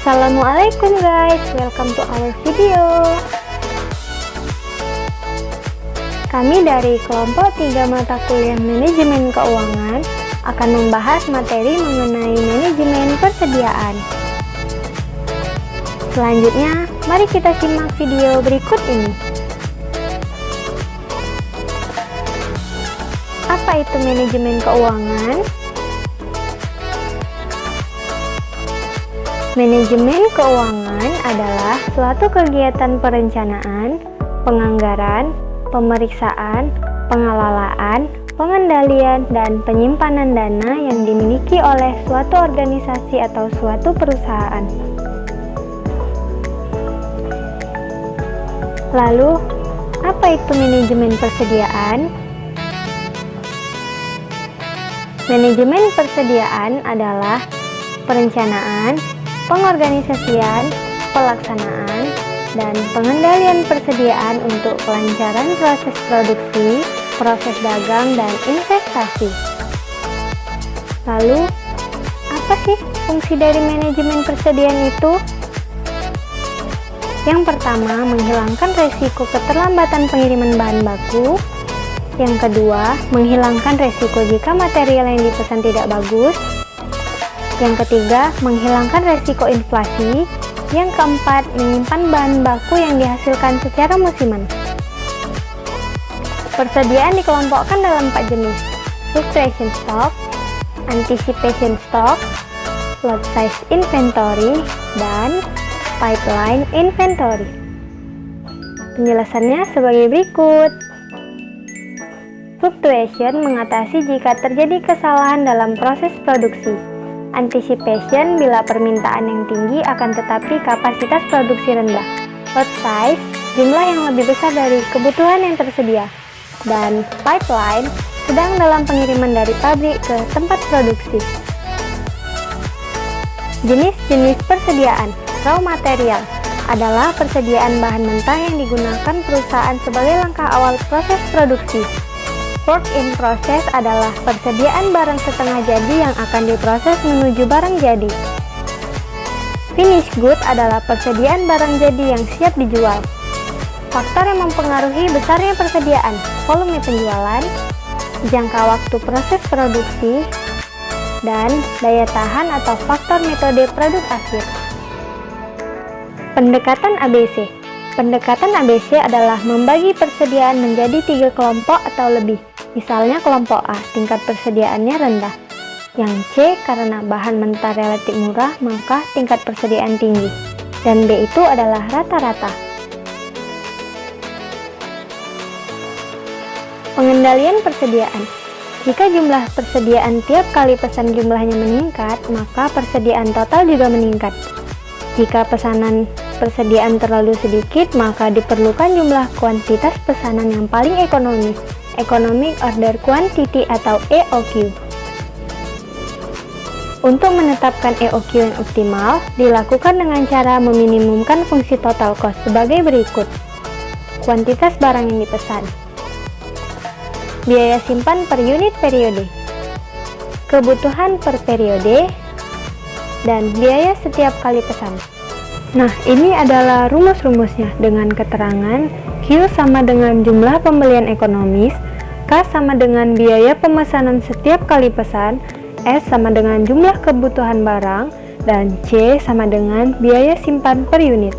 Assalamualaikum guys, welcome to our video. Kami dari kelompok 3 mata kuliah manajemen keuangan akan membahas materi mengenai manajemen persediaan. Selanjutnya, mari kita simak video berikut ini. Apa itu manajemen keuangan? Manajemen keuangan adalah suatu kegiatan perencanaan, penganggaran, pemeriksaan, pengelolaan, pengendalian, dan penyimpanan dana yang dimiliki oleh suatu organisasi atau suatu perusahaan. Lalu, apa itu manajemen persediaan? Manajemen persediaan adalah perencanaan, pengorganisasian, pelaksanaan, dan pengendalian persediaan untuk kelancaran proses produksi, proses dagang, dan investasi. Lalu, apa sih fungsi dari manajemen persediaan itu? Yang pertama, menghilangkan resiko keterlambatan pengiriman bahan baku. Yang kedua, menghilangkan resiko jika material yang dipesan tidak bagus. Yang ketiga, menghilangkan resiko inflasi. Yang keempat, menyimpan bahan baku yang dihasilkan secara musiman. Persediaan dikelompokkan dalam 4 jenis: fluctuation stock, anticipation stock, lot size inventory, dan pipeline inventory. Penjelasannya sebagai berikut. Fluctuation mengatasi jika terjadi kesalahan dalam proses produksi. Anticipation bila permintaan yang tinggi akan tetapi kapasitas produksi rendah. Lot size, jumlah yang lebih besar dari kebutuhan yang tersedia. Dan pipeline, sedang dalam pengiriman dari pabrik ke tempat produksi. Jenis-jenis persediaan. Raw material adalah persediaan bahan mentah yang digunakan perusahaan sebagai langkah awal proses produksi. Work in process adalah persediaan barang setengah jadi yang akan diproses menuju barang jadi. Finished good adalah persediaan barang jadi yang siap dijual. Faktor yang mempengaruhi besarnya persediaan: volume penjualan, jangka waktu proses produksi, dan daya tahan atau faktor metode produk akhir. Pendekatan ABC. Pendekatan ABC adalah membagi persediaan menjadi 3 kelompok atau lebih. Misalnya kelompok A, tingkat persediaannya rendah. Yang C, karena bahan mentah relatif murah, maka tingkat persediaan tinggi. Dan D itu adalah rata-rata. Pengendalian persediaan. Jika jumlah persediaan tiap kali pesan jumlahnya meningkat, maka persediaan total juga meningkat. Jika pesanan persediaan terlalu sedikit, maka diperlukan jumlah kuantitas pesanan yang paling ekonomis. Economic Order Quantity atau EOQ. Untuk menetapkan EOQ yang optimal, dilakukan dengan cara meminimumkan fungsi total cost sebagai berikut. Kuantitas barang yang dipesan, biaya simpan per unit periode, kebutuhan per periode, dan biaya setiap kali pesan. Nah, ini adalah rumus-rumusnya dengan keterangan Q sama dengan jumlah pembelian ekonomis, K sama dengan biaya pemesanan setiap kali pesan, S sama dengan jumlah kebutuhan barang, dan C sama dengan biaya simpan per unit.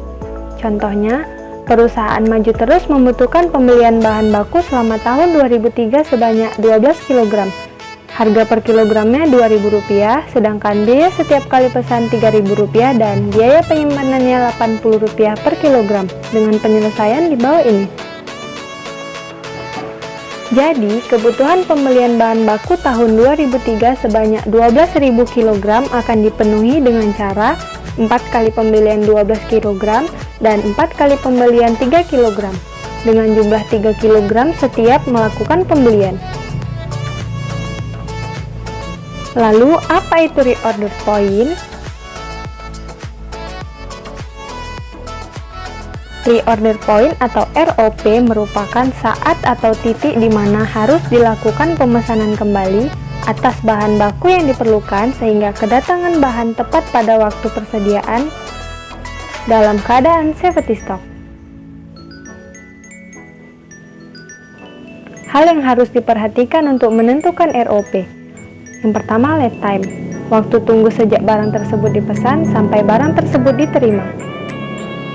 Contohnya, perusahaan maju terus membutuhkan pembelian bahan baku selama tahun 2003 sebanyak 12 kg. Harga per kilogramnya Rp2.000, sedangkan biaya setiap kali pesan Rp3.000 dan biaya penyimpanannya Rp80 per kilogram dengan penyelesaian di bawah ini. Jadi, kebutuhan pembelian bahan baku tahun 2003 sebanyak 12.000 kg akan dipenuhi dengan cara 4 kali pembelian 12 kg dan 4 kali pembelian 3 kg dengan jumlah 3 kg setiap melakukan pembelian. Lalu, apa itu reorder point? Reorder point atau ROP merupakan saat atau titik di mana harus dilakukan pemesanan kembali atas bahan baku yang diperlukan sehingga kedatangan bahan tepat pada waktu persediaan dalam keadaan safety stock. Hal yang harus diperhatikan untuk menentukan ROP. Yang pertama, lead time. Waktu tunggu sejak barang tersebut dipesan sampai barang tersebut diterima.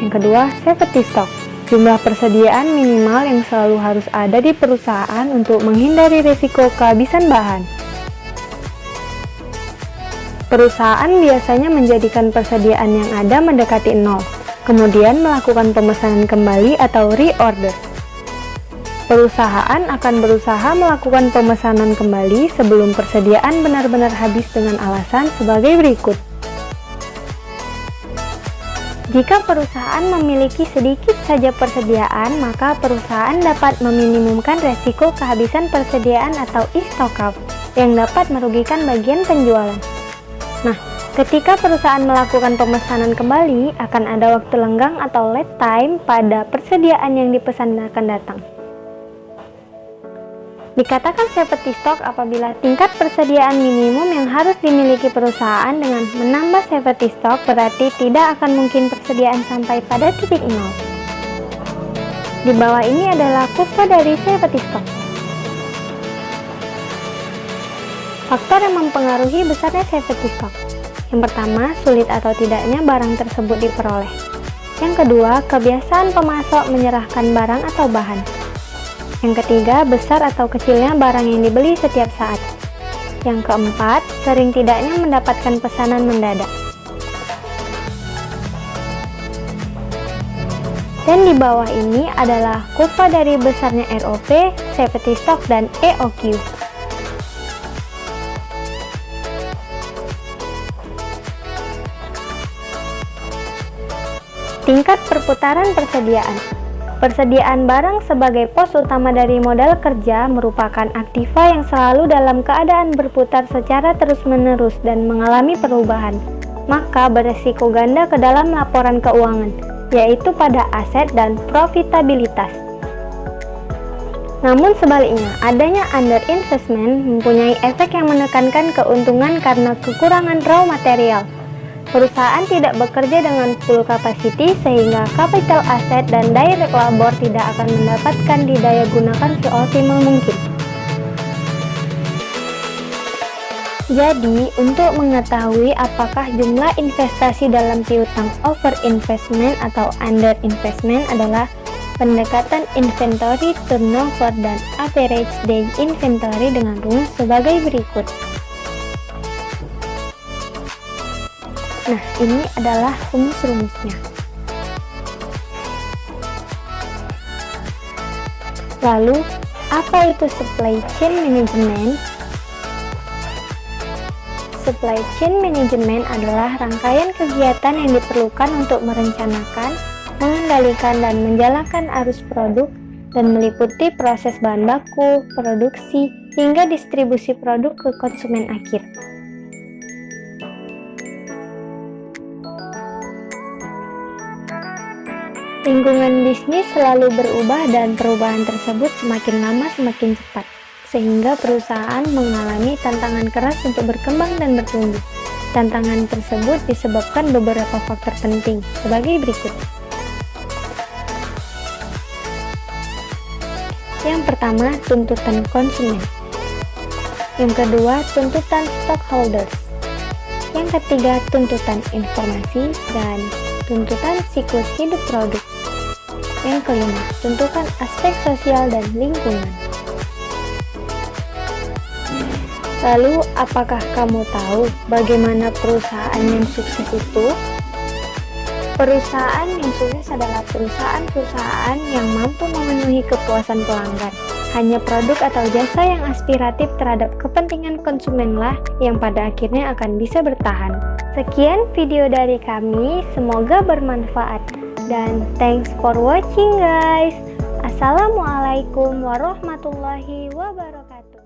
Yang kedua, safety stock. Jumlah persediaan minimal yang selalu harus ada di perusahaan untuk menghindari risiko kehabisan bahan. Perusahaan biasanya menjadikan persediaan yang ada mendekati nol, kemudian melakukan pemesanan kembali atau reorder. Perusahaan akan berusaha melakukan pemesanan kembali sebelum persediaan benar-benar habis dengan alasan sebagai berikut. Jika perusahaan memiliki sedikit saja persediaan, maka perusahaan dapat meminimumkan resiko kehabisan persediaan atau stock out yang dapat merugikan bagian penjualan. Nah, ketika perusahaan melakukan pemesanan kembali, akan ada waktu lenggang atau lead time pada persediaan yang dipesan akan datang. Dikatakan safety stock apabila tingkat persediaan minimum yang harus dimiliki perusahaan dengan menambah safety stock berarti tidak akan mungkin persediaan sampai pada titik nol. Di bawah ini adalah kurva dari safety stock. Faktor yang mempengaruhi besarnya safety stock. Yang pertama, sulit atau tidaknya barang tersebut diperoleh. Yang kedua, kebiasaan pemasok menyerahkan barang atau bahan. Yang ketiga, besar atau kecilnya barang yang dibeli setiap saat. Yang keempat, sering tidaknya mendapatkan pesanan mendadak. Dan di bawah ini adalah kurva dari besarnya ROP, safety stock, dan EOQ. Tingkat perputaran persediaan. Persediaan barang sebagai pos utama dari modal kerja merupakan aktiva yang selalu dalam keadaan berputar secara terus-menerus dan mengalami perubahan, maka beresiko ganda ke dalam laporan keuangan, yaitu pada aset dan profitabilitas. Namun sebaliknya, adanya underinvestment mempunyai efek yang menekankan keuntungan karena kekurangan raw material. Perusahaan tidak bekerja dengan full capacity sehingga capital asset dan direct labor tidak akan mendapatkan didaya gunakan seoptimal mungkin. Jadi, untuk mengetahui apakah jumlah investasi dalam piutang over investment atau under investment adalah pendekatan inventory turnover dan average day inventory dengan rumus sebagai berikut. Nah, ini adalah rumus-rumusnya. Lalu, apa itu supply chain management? Supply chain management adalah rangkaian kegiatan yang diperlukan untuk merencanakan, mengendalikan, dan menjalankan arus produk dan meliputi proses bahan baku, produksi, hingga distribusi produk ke konsumen akhir. Lingkungan bisnis selalu berubah dan perubahan tersebut semakin lama semakin cepat, sehingga perusahaan mengalami tantangan keras untuk berkembang dan bertumbuh. Tantangan tersebut disebabkan beberapa faktor penting sebagai berikut. Yang pertama, tuntutan konsumen. Yang kedua, tuntutan stockholders. Yang ketiga, tuntutan informasi dan tuntutan siklus hidup produk. Yang kelima, tuntutan aspek sosial dan lingkungan. Lalu, apakah kamu tahu bagaimana perusahaan yang sukses itu? Perusahaan yang sukses adalah perusahaan-perusahaan yang mampu memenuhi kepuasan pelanggan. Hanya produk atau jasa yang aspiratif terhadap kepentingan konsumenlah yang pada akhirnya akan bisa bertahan. Sekian video dari kami, semoga bermanfaat. Dan thanks for watching guys. Assalamualaikum warahmatullahi wabarakatuh.